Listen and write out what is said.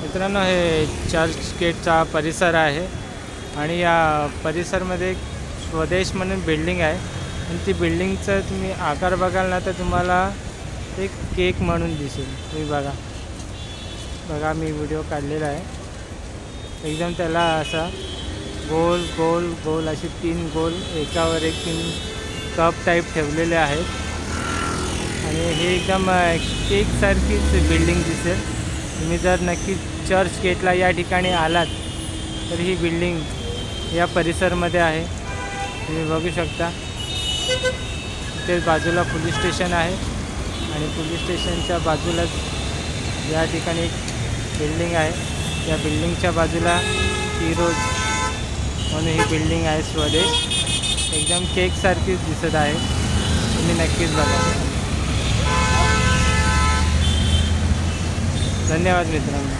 मित्रांनो, हे चर्च गेटचा परिसर आहे आणि या परिसरमध्ये एक स्वदेश म्हणून बिल्डिंग आहे आणि ती बिल्डिंगचा तुम्ही आकार बघाल ना तर तुम्हाला एक केक म्हणून दिसेल. तुम्ही बघा मी व्हिडिओ काढलेला आहे. एकदम त्याला असा गोल गोल गोल असे 3 गोल एकावर एक 3 कप टाईप ठेवलेले आहेत आणि हे एकदम केकसारखीच बिल्डिंग दिसेल. तुम्ही जर नक्की चर्च गेटला या ठिकाणी आलात तर ही बिल्डिंग या परिसरमध्ये आहे. तुम्ही बघू शकता इथे बाजूला पोलीस स्टेशन आहे आणि पोलीस स्टेशनच्या बाजूलाच या ठिकाणी एक बिल्डिंग आहे. या बिल्डिंगच्या बाजूला हिरोज म्हणून ही बिल्डिंग आहे स्वदेश. एकदम केकसारखीच दिसत आहे. तुम्ही नक्कीच बघा. धन्यवाद मित्रांनो.